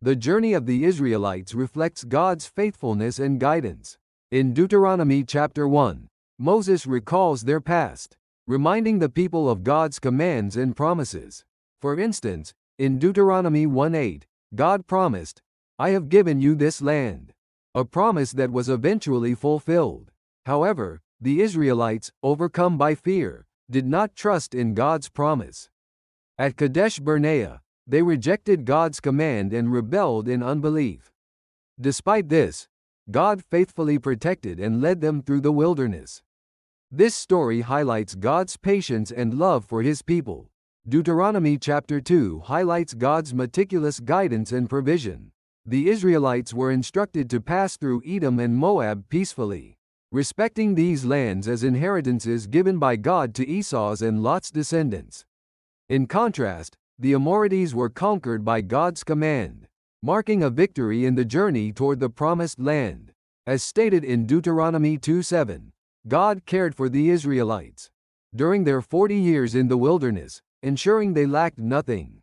The journey of the Israelites reflects God's faithfulness and guidance. In Deuteronomy chapter 1, Moses recalls their past, reminding the people of God's commands and promises. For instance, in Deuteronomy 1:8, God promised, "I have given you this land," a promise that was eventually fulfilled. However, the Israelites, overcome by fear, did not trust in God's promise. At Kadesh Barnea, they rejected God's command and rebelled in unbelief. Despite this, God faithfully protected and led them through the wilderness. This story highlights God's patience and love for His people. Deuteronomy chapter 2 highlights God's meticulous guidance and provision. The Israelites were instructed to pass through Edom and Moab peacefully, respecting these lands as inheritances given by God to Esau's and Lot's descendants. In contrast, the Amorites were conquered by God's command, marking a victory in the journey toward the promised land. As stated in Deuteronomy 2:7, God cared for the Israelites during their 40 years in the wilderness, ensuring they lacked nothing.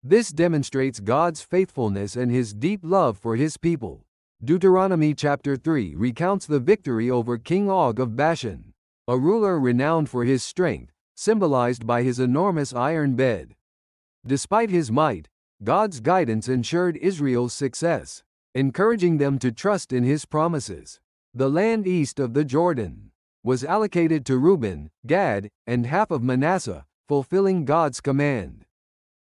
This demonstrates God's faithfulness and His deep love for His people. Deuteronomy chapter 3 recounts the victory over King Og of Bashan, a ruler renowned for his strength, symbolized by his enormous iron bed. Despite his might, God's guidance ensured Israel's success, encouraging them to trust in His promises. The land east of the Jordan was allocated to Reuben, Gad, and half of Manasseh, fulfilling God's command.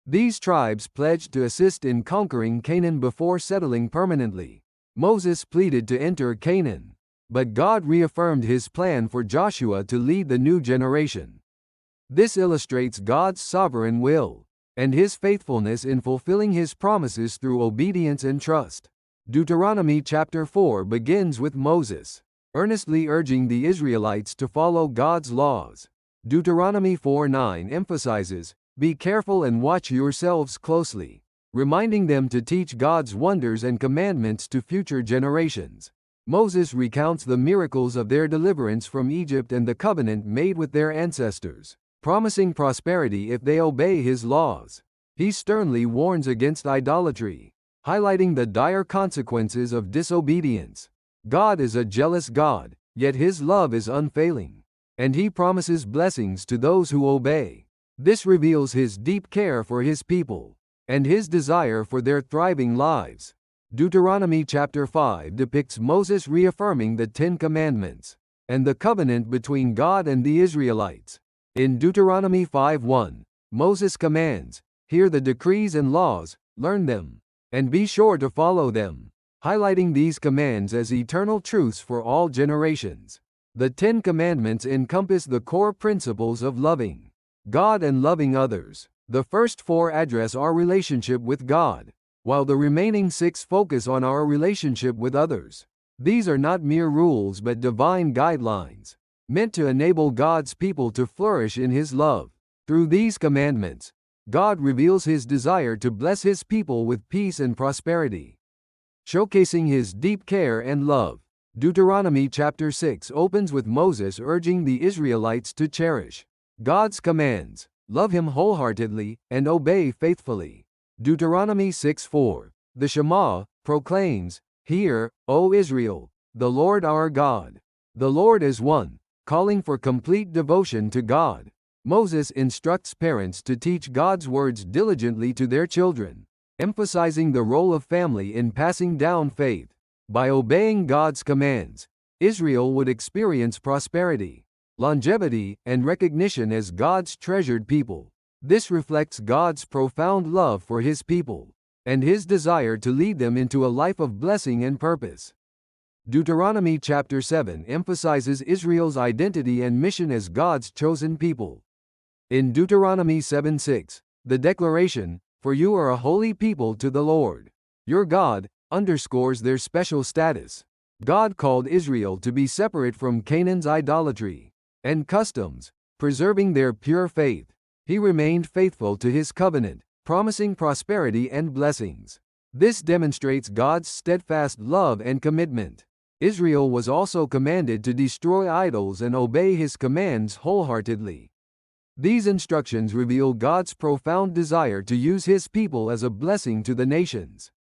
These tribes pledged to assist in conquering Canaan before settling permanently. Moses pleaded to enter Canaan, but God reaffirmed His plan for Joshua to lead the new generation. This illustrates God's sovereign will and His faithfulness in fulfilling His promises through obedience and trust. Deuteronomy chapter 4 begins with Moses earnestly urging the Israelites to follow God's laws. Deuteronomy 4:9 emphasizes, "Be careful and watch yourselves closely," reminding them to teach God's wonders and commandments to future generations. Moses recounts the miracles of their deliverance from Egypt and the covenant made with their ancestors, promising prosperity if they obey His laws. He sternly warns against idolatry, highlighting the dire consequences of disobedience. God is a jealous God, yet His love is unfailing, and He promises blessings to those who obey. This reveals His deep care for His people and His desire for their thriving lives. Deuteronomy chapter 5 depicts Moses reaffirming the 10 Commandments and the covenant between God and the Israelites. In Deuteronomy 5:1, Moses commands, "Hear the decrees and laws, learn them, and be sure to follow them," highlighting these commands as eternal truths for all generations. The 10 Commandments encompass the core principles of loving God and loving others. The first 4 address our relationship with God, while the remaining 6 focus on our relationship with others. These are not mere rules but divine guidelines, meant to enable God's people to flourish in His love. Through these commandments, God reveals His desire to bless His people with peace and prosperity, showcasing His deep care and love. Deuteronomy chapter 6 opens with Moses urging the Israelites to cherish God's commands, love Him wholeheartedly, and obey faithfully. Deuteronomy 6:4, the Shema, proclaims, "Hear, O Israel, the Lord our God, the Lord is one," calling for complete devotion to God. Moses instructs parents to teach God's words diligently to their children, emphasizing the role of family in passing down faith. By obeying God's commands, Israel would experience prosperity, longevity, and recognition as God's treasured people. This reflects God's profound love for His people and His desire to lead them into a life of blessing and purpose. Deuteronomy chapter 7 emphasizes Israel's identity and mission as God's chosen people. In Deuteronomy 7:6, the declaration, "For you are a holy people to the Lord your God," underscores their special status. God called Israel to be separate from Canaan's idolatry and customs, preserving their pure faith. He remained faithful to His covenant, promising prosperity and blessings. This demonstrates God's steadfast love and commitment. Israel was also commanded to destroy idols and obey His commands wholeheartedly. These instructions reveal God's profound desire to use His people as a blessing to the nations.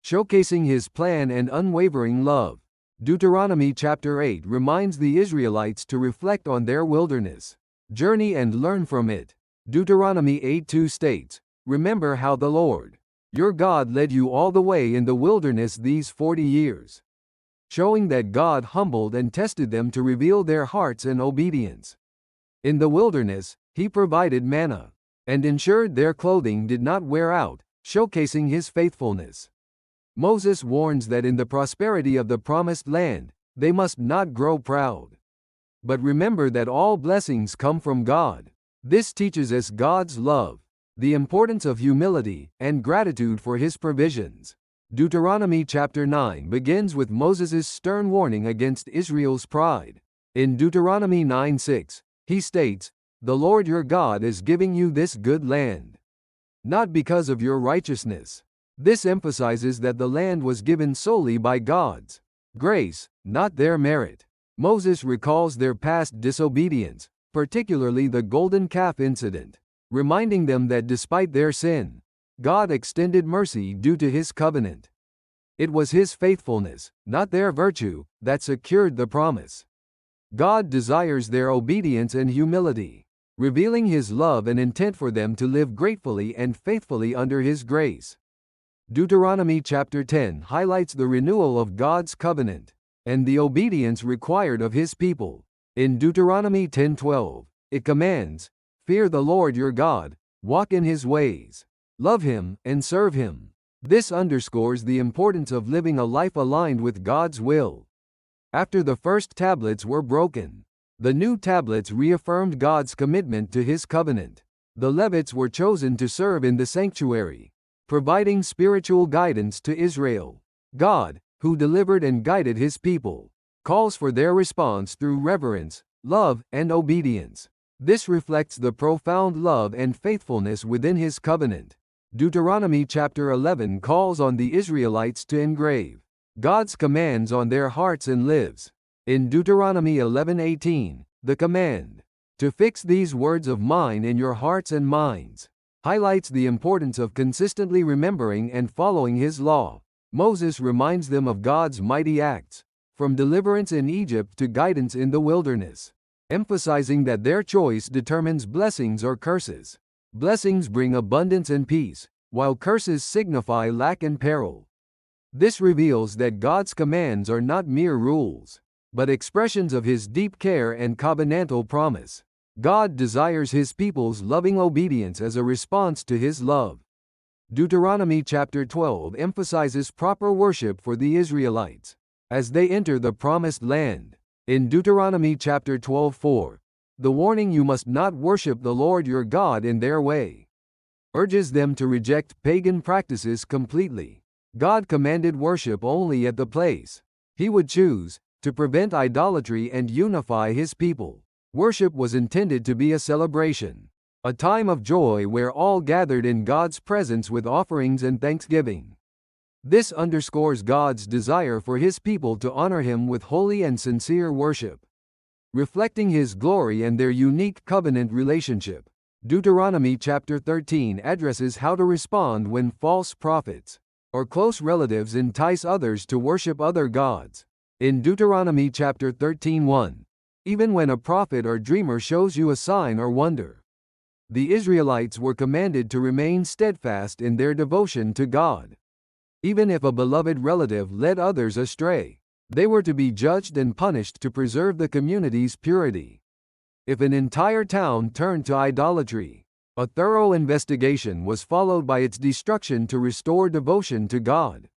showcasing his plan and unwavering love. Deuteronomy chapter 8 reminds the Israelites to reflect on their wilderness journey and learn from it. Deuteronomy 8:2 states, "Remember how the Lord, your God, led you all the way in the wilderness these 40 years," showing that God humbled and tested them to reveal their hearts and obedience. In the wilderness, he provided manna and ensured their clothing did not wear out, showcasing his faithfulness. Moses warns that in the prosperity of the promised land, they must not grow proud. But remember that all blessings come from God. This teaches us God's love, the importance of humility, and gratitude for his provisions. Deuteronomy chapter 9 begins with Moses' stern warning against Israel's pride. In Deuteronomy 9:6, he states, "The Lord your God is giving you this good land, not because of your righteousness." This emphasizes that the land was given solely by God's grace, not their merit. Moses recalls their past disobedience, particularly the golden calf incident, reminding them that despite their sin, God extended mercy due to his covenant. It was his faithfulness, not their virtue, that secured the promise. God desires their obedience and humility, revealing his love and intent for them to live gratefully and faithfully under his grace. Deuteronomy chapter 10 highlights the renewal of God's covenant and the obedience required of his people. In Deuteronomy 10:12, it commands, "Fear the Lord your God, walk in his ways, love him, and serve him." This underscores the importance of living a life aligned with God's will. After the first tablets were broken, the new tablets reaffirmed God's commitment to his covenant. The Levites were chosen to serve in the sanctuary, providing spiritual guidance to Israel. God, who delivered and guided his people, calls for their response through reverence, love, and obedience. This reflects the profound love and faithfulness within his covenant. Deuteronomy chapter 11 calls on the Israelites to engrave God's commands on their hearts and lives. In Deuteronomy 11:18, the command, "To fix these words of mine in your hearts and minds," highlights the importance of consistently remembering and following his law. Moses reminds them of God's mighty acts, from deliverance in Egypt to guidance in the wilderness, emphasizing that their choice determines blessings or curses. Blessings bring abundance and peace, while curses signify lack and peril. This reveals that God's commands are not mere rules, but expressions of his deep care and covenantal promise. God desires his people's loving obedience as a response to his love. Deuteronomy chapter 12 emphasizes proper worship for the Israelites as they enter the promised land. In Deuteronomy chapter 12:4, the warning, "You must not worship the Lord your God in their way," urges them to reject pagan practices completely. God commanded worship only at the place he would choose, to prevent idolatry and unify his people. Worship was intended to be a celebration, a time of joy where all gathered in God's presence with offerings and thanksgiving. This underscores God's desire for his people to honor him with holy and sincere worship, reflecting his glory and their unique covenant relationship. Deuteronomy chapter 13 addresses how to respond when false prophets or close relatives entice others to worship other gods. In Deuteronomy chapter 13:1, even when a prophet or dreamer shows you a sign or wonder, the Israelites were commanded to remain steadfast in their devotion to God. Even if a beloved relative led others astray, they were to be judged and punished to preserve the community's purity. If an entire town turned to idolatry, a thorough investigation was followed by its destruction to restore devotion to God.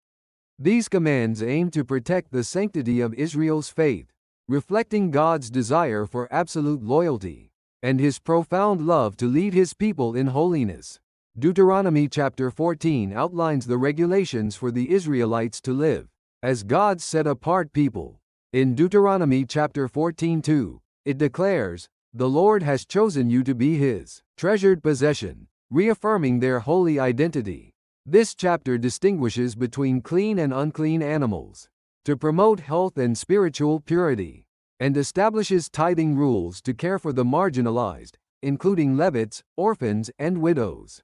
These commands aim to protect the sanctity of Israel's faith, reflecting God's desire for absolute loyalty and his profound love to lead his people in holiness. Deuteronomy chapter 14 outlines the regulations for the Israelites to live as God's set-apart people. In Deuteronomy chapter 14:2, it declares, "The Lord has chosen you to be his treasured possession," reaffirming their holy identity. This chapter distinguishes between clean and unclean animals to promote health and spiritual purity, and establishes tithing rules to care for the marginalized, including Levites, orphans, and widows.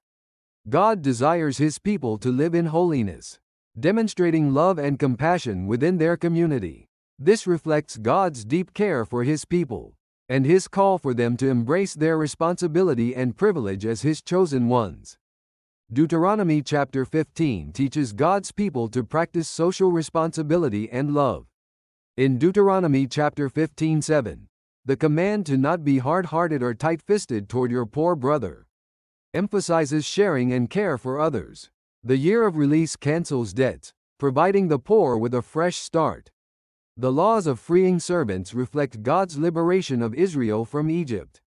God desires his people to live in holiness. demonstrating love and compassion within their community. This reflects God's deep care for His people, and His call for them to embrace their responsibility and privilege as His chosen ones. Deuteronomy chapter 15 teaches God's people to practice social responsibility and love. In Deuteronomy chapter 15:7, the command to not be hard-hearted or tight-fisted toward your poor brother emphasizes sharing and care for others. The year of release cancels debts, providing the poor with a fresh start. The laws of freeing servants reflect God's liberation of Israel from Egypt,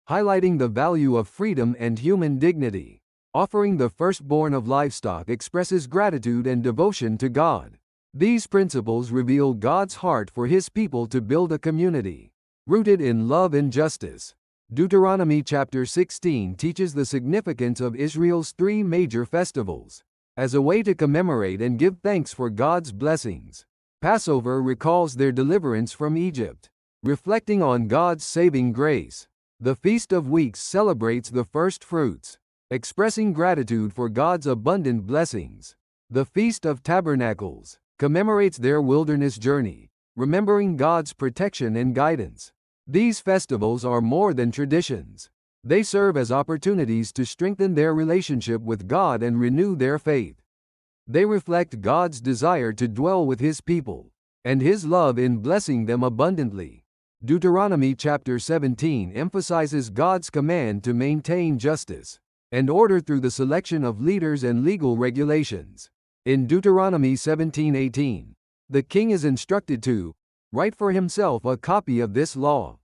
highlighting the value of freedom and human dignity. Offering the firstborn of livestock expresses gratitude and devotion to God. These principles reveal God's heart for His people to build a community rooted in love and justice. Deuteronomy chapter 16 teaches the significance of Israel's three major festivals as a way to commemorate and give thanks for God's blessings. Passover recalls their deliverance from Egypt, reflecting on God's saving grace. The Feast of Weeks celebrates the first fruits, expressing gratitude for God's abundant blessings. The Feast of Tabernacles commemorates their wilderness journey, remembering God's protection and guidance. These festivals are more than traditions. They serve as opportunities to strengthen their relationship with God and renew their faith. They reflect God's desire to dwell with His people, and His love in blessing them abundantly. Deuteronomy chapter 17 emphasizes God's command to maintain justice and order through the selection of leaders and legal regulations. In Deuteronomy 17:18, the king is instructed to write for himself a copy of this law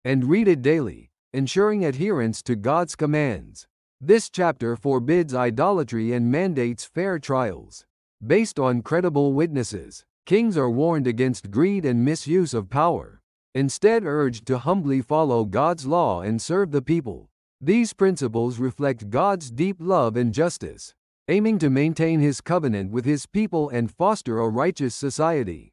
and read it daily, ensuring adherence to God's commands. This chapter forbids idolatry and mandates fair trials based on credible witnesses. Kings are warned against greed and misuse of power, instead urged to humbly follow God's law and serve the people. These principles reflect God's deep love and justice, aiming to maintain His covenant with His people and foster a righteous society.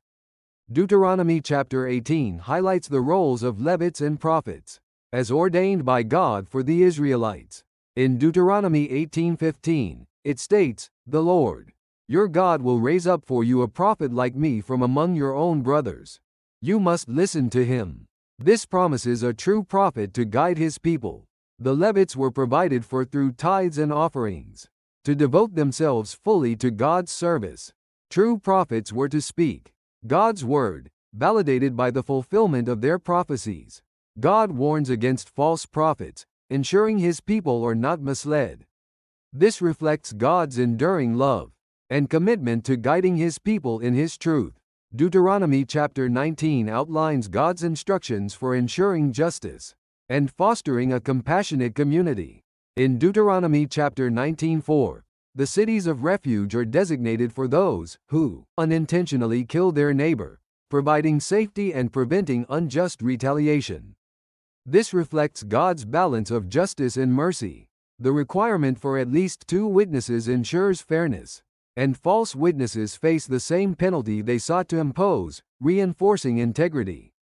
Deuteronomy chapter 18 highlights the roles of Levites and prophets, as ordained by God for the Israelites. In Deuteronomy 18:15, it states, "The Lord, your God will raise up for you a prophet like me from among your own brothers. You must listen to him." This promises a true prophet to guide His people. The Levites were provided for through tithes and offerings, to devote themselves fully to God's service. True prophets were to speak God's word, validated by the fulfillment of their prophecies. God warns against false prophets, ensuring His people are not misled. This reflects God's enduring love and commitment to guiding His people in His truth. Deuteronomy chapter 19 outlines God's instructions for ensuring justice and fostering a compassionate community. In Deuteronomy chapter 19:4, the cities of refuge are designated for those who unintentionally kill their neighbor, providing safety and preventing unjust retaliation. This reflects God's balance of justice and mercy. The requirement for at least 2 witnesses ensures fairness, and false witnesses face the same penalty they sought to impose, reinforcing integrity.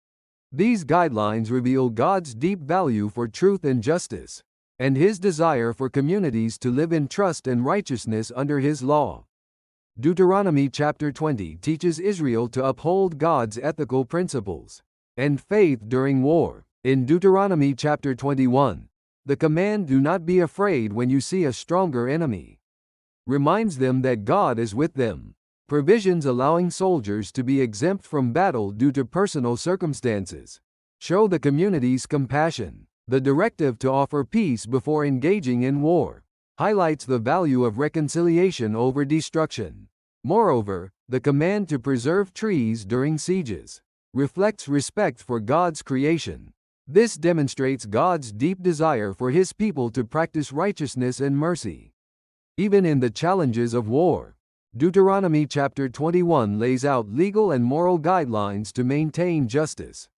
These guidelines reveal God's deep value for truth and justice, and His desire for communities to live in trust and righteousness under His law. Deuteronomy chapter 20 teaches Israel to uphold God's ethical principles and faith during war. In Deuteronomy chapter 21, the command "Do not be afraid when you see a stronger enemy" reminds them that God is with them. Provisions allowing soldiers to be exempt from battle due to personal circumstances show the community's compassion. The directive to offer peace before engaging in war highlights the value of reconciliation over destruction. Moreover, the command to preserve trees during sieges reflects respect for God's creation. This demonstrates God's deep desire for His people to practice righteousness and mercy, even in the challenges of war. Deuteronomy chapter 21 lays out legal and moral guidelines to maintain justice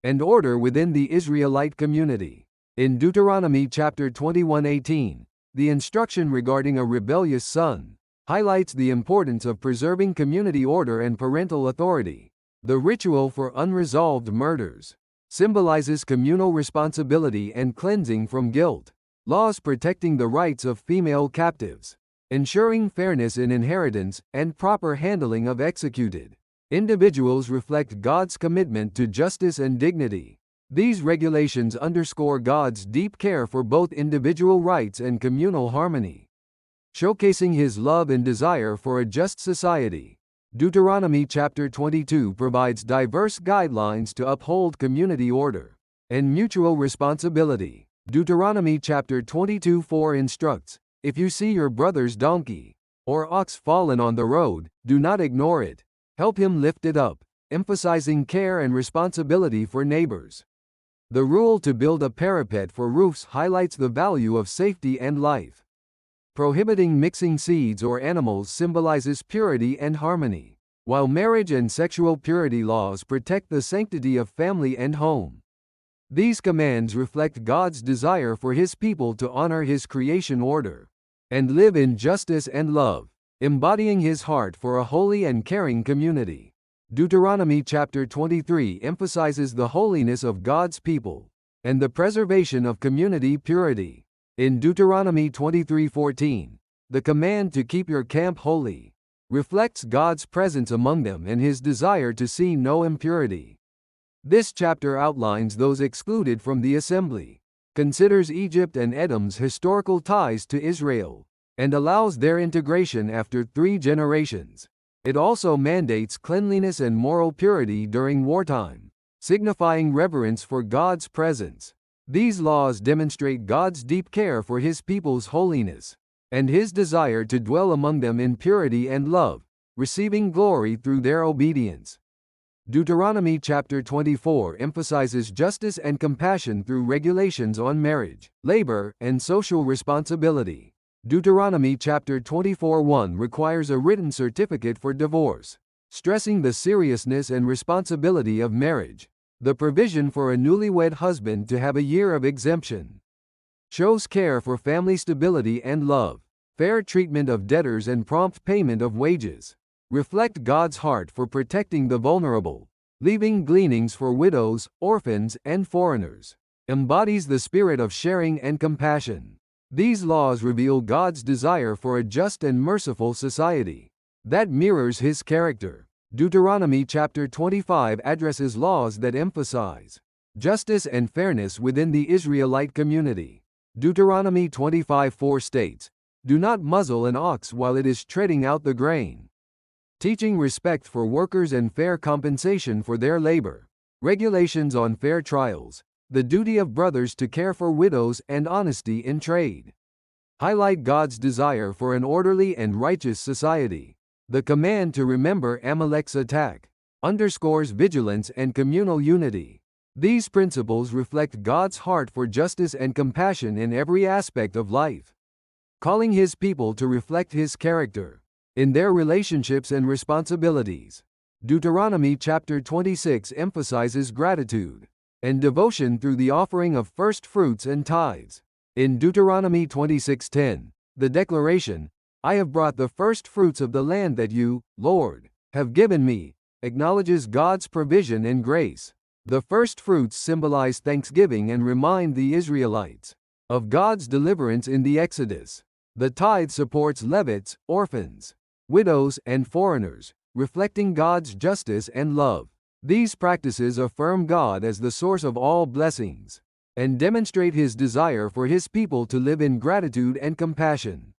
and order within the Israelite community. In Deuteronomy chapter 21:18, the instruction regarding a rebellious son highlights the importance of preserving community order and parental authority. The ritual for unresolved murders symbolizes communal responsibility and cleansing from guilt. Laws protecting the rights of female captives ensuring fairness in inheritance and proper handling of executed individuals reflect God's commitment to justice and dignity. These regulations underscore God's deep care for both individual rights and communal harmony, showcasing His love and desire for a just society. Deuteronomy chapter 22 provides diverse guidelines to uphold community order and mutual responsibility. Deuteronomy chapter 22:4 instructs, "If you see your brother's donkey or ox fallen on the road, do not ignore it. Help him lift it up," emphasizing care and responsibility for neighbors. The rule to build a parapet for roofs highlights the value of safety and life. Prohibiting mixing seeds or animals symbolizes purity and harmony, while marriage and sexual purity laws protect the sanctity of family and home. These commands reflect God's desire for His people to honor His creation order and live in justice and love, embodying His heart for a holy and caring community. Deuteronomy chapter 23 emphasizes the holiness of God's people and the preservation of community purity. In Deuteronomy 23:14, the command to keep your camp holy reflects God's presence among them and His desire to see no impurity. This chapter outlines those excluded from the assembly, considers Egypt and Edom's historical ties to Israel, and allows their integration after 3 generations. It also mandates cleanliness and moral purity during wartime, signifying reverence for God's presence. These laws demonstrate God's deep care for His people's holiness and His desire to dwell among them in purity and love, receiving glory through their obedience. Deuteronomy chapter 24 emphasizes justice and compassion through regulations on marriage, labor, and social responsibility. Deuteronomy chapter 24:1 requires a written certificate for divorce, stressing the seriousness and responsibility of marriage. The provision for a newlywed husband to have a year of exemption shows care for family stability and love. Fair treatment of debtors and prompt payment of wages reflect God's heart for protecting the vulnerable. Leaving gleanings for widows, orphans, and foreigners embodies the spirit of sharing and compassion. These laws reveal God's desire for a just and merciful society that mirrors His character. Deuteronomy chapter 25 addresses laws that emphasize justice and fairness within the Israelite community. Deuteronomy 25:4 states, "Do not muzzle an ox while it is treading out the grain," teaching respect for workers and fair compensation for their labor. Regulations on fair trials, the duty of brothers to care for widows, and honesty in trade highlight God's desire for an orderly and righteous society. The command to remember Amalek's attack underscores vigilance and communal unity. These principles reflect God's heart for justice and compassion in every aspect of life, calling His people to reflect His character in their relationships and responsibilities. Deuteronomy chapter 26 emphasizes gratitude and devotion through the offering of first fruits and tithes. In Deuteronomy 26:10, the declaration, "I have brought the first fruits of the land that you, Lord, have given me," acknowledges God's provision and grace. The first fruits symbolize thanksgiving and remind the Israelites of God's deliverance in the Exodus. The tithe supports Levites, orphans, widows, and foreigners, reflecting God's justice and love. These practices affirm God as the source of all blessings and demonstrate His desire for His people to live in gratitude and compassion,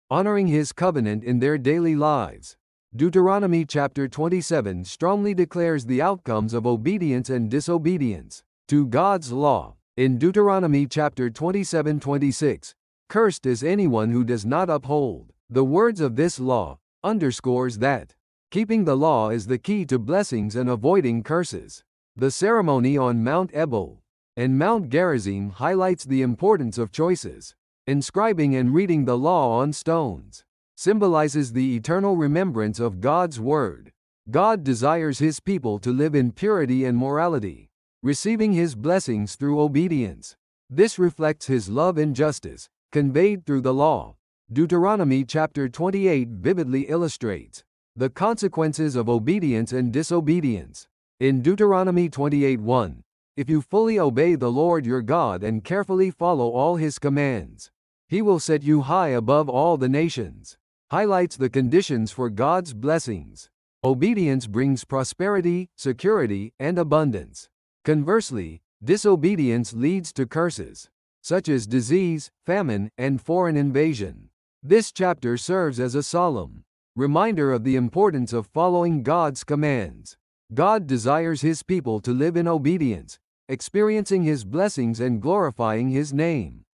honoring His covenant in their daily lives. Deuteronomy chapter 27 strongly declares the outcomes of obedience and disobedience to God's law. In Deuteronomy chapter 27:26, "Cursed is anyone who does not uphold the words of this law," underscores that keeping the law is the key to blessings and avoiding curses. The ceremony on Mount Ebal and Mount Gerizim highlights the importance of choices. Inscribing and reading the law on stones symbolizes the eternal remembrance of God's word. God desires His people to live in purity and morality, receiving His blessings through obedience. This reflects His love and justice, conveyed through the law. Deuteronomy chapter 28 vividly illustrates the consequences of obedience and disobedience. In Deuteronomy 28:1, "If you fully obey the Lord your God and carefully follow all His commands, He will set you high above all the nations. Highlights the conditions for God's blessings. Obedience brings prosperity, security, and abundance. Conversely, disobedience leads to curses, such as disease, famine, and foreign invasion. This chapter serves as a solemn reminder of the importance of following God's commands. God desires His people to live in obedience, experiencing His blessings and glorifying His name.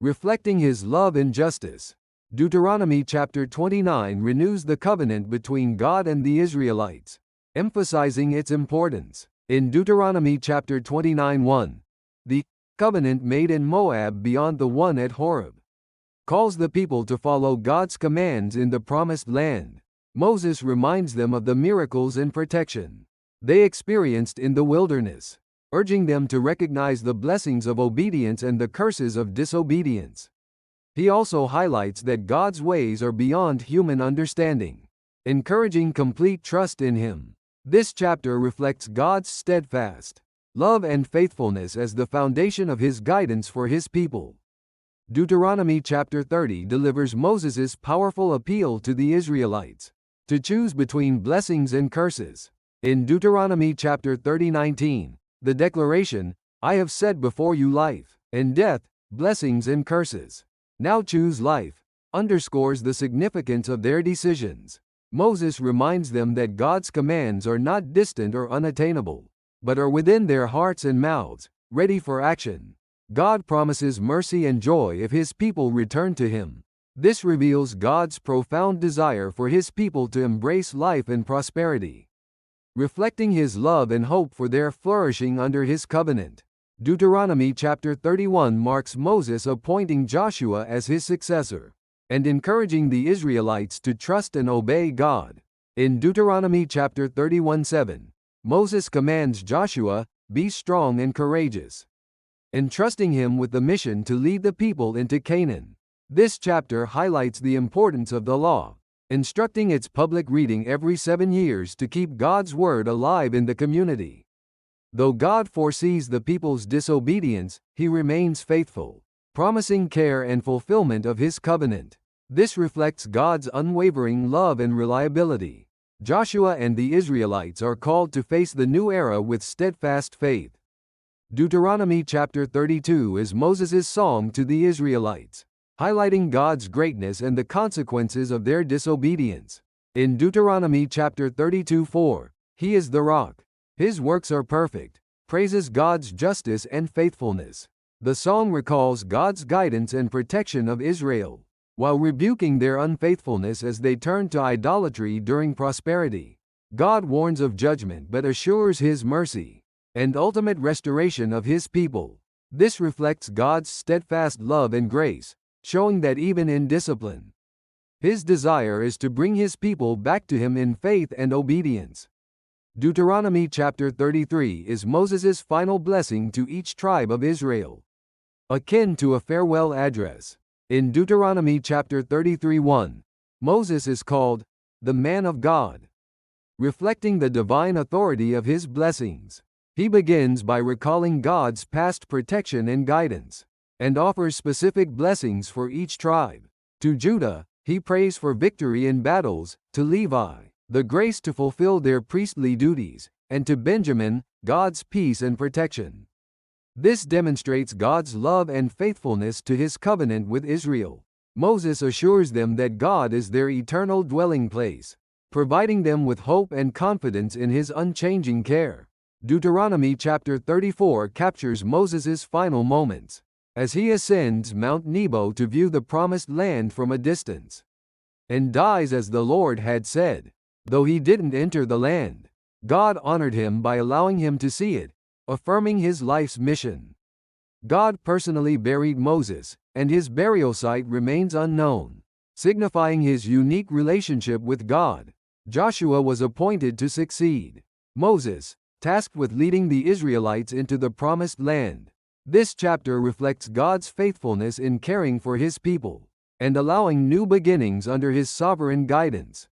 Reflecting His love and justice. Deuteronomy chapter 29 renews the covenant between God and the Israelites, emphasizing its importance. In Deuteronomy chapter 29:1, the covenant made in Moab beyond the one at Horeb calls the people to follow God's commands in the promised land. Moses reminds them of the miracles and protection they experienced in the wilderness, urging them to recognize the blessings of obedience and the curses of disobedience. He also highlights that God's ways are beyond human understanding, encouraging complete trust in Him. This chapter reflects God's steadfast love and faithfulness as the foundation of His guidance for His people. Deuteronomy chapter 30 delivers Moses' powerful appeal to the Israelites to choose between blessings and curses. In Deuteronomy chapter 30:19, the declaration, "I have set before you life and death, blessings and curses. Now choose life," underscores the significance of their decisions. Moses reminds them that God's commands are not distant or unattainable, but are within their hearts and mouths, ready for action. God promises mercy and joy if His people return to Him. This reveals God's profound desire for His people to embrace life and prosperity, reflecting His love and hope for their flourishing under His covenant. Deuteronomy chapter 31 marks Moses appointing Joshua as his successor, and encouraging the Israelites to trust and obey God. In Deuteronomy chapter 31:7, Moses commands Joshua, "Be strong and courageous," entrusting him with the mission to lead the people into Canaan. This chapter highlights the importance of the law, instructing its public reading every 7 years to keep God's word alive in the community. Though God foresees the people's disobedience, He remains faithful, promising care and fulfillment of His covenant. This reflects God's unwavering love and reliability. Joshua and the Israelites are called to face the new era with steadfast faith. Deuteronomy chapter 32 is Moses' song to the Israelites, highlighting God's greatness and the consequences of their disobedience. In Deuteronomy chapter 32:4, "He is the rock. His works are perfect," praises God's justice and faithfulness. The song recalls God's guidance and protection of Israel, while rebuking their unfaithfulness as they turn to idolatry during prosperity. God warns of judgment but assures His mercy and ultimate restoration of His people. This reflects God's steadfast love and grace, showing that even in discipline, His desire is to bring His people back to Him in faith and obedience. Deuteronomy chapter 33 is Moses' final blessing to each tribe of Israel, akin to a farewell address. In Deuteronomy chapter 33:1, Moses is called the man of God, reflecting the divine authority of his blessings. He begins by recalling God's past protection and guidance, and offers specific blessings for each tribe. To Judah, he prays for victory in battles, to Levi, the grace to fulfill their priestly duties, and to Benjamin, God's peace and protection. This demonstrates God's love and faithfulness to His covenant with Israel. Moses assures them that God is their eternal dwelling place, providing them with hope and confidence in His unchanging care. Deuteronomy chapter 34 captures Moses' final moments, as he ascends Mount Nebo to view the promised land from a distance, and dies as the Lord had said. Though he didn't enter the land, God honored him by allowing him to see it, affirming his life's mission. God personally buried Moses, and his burial site remains unknown, signifying his unique relationship with God. Joshua was appointed to succeed Moses, tasked with leading the Israelites into the promised land. This chapter reflects God's faithfulness in caring for His people and allowing new beginnings under His sovereign guidance.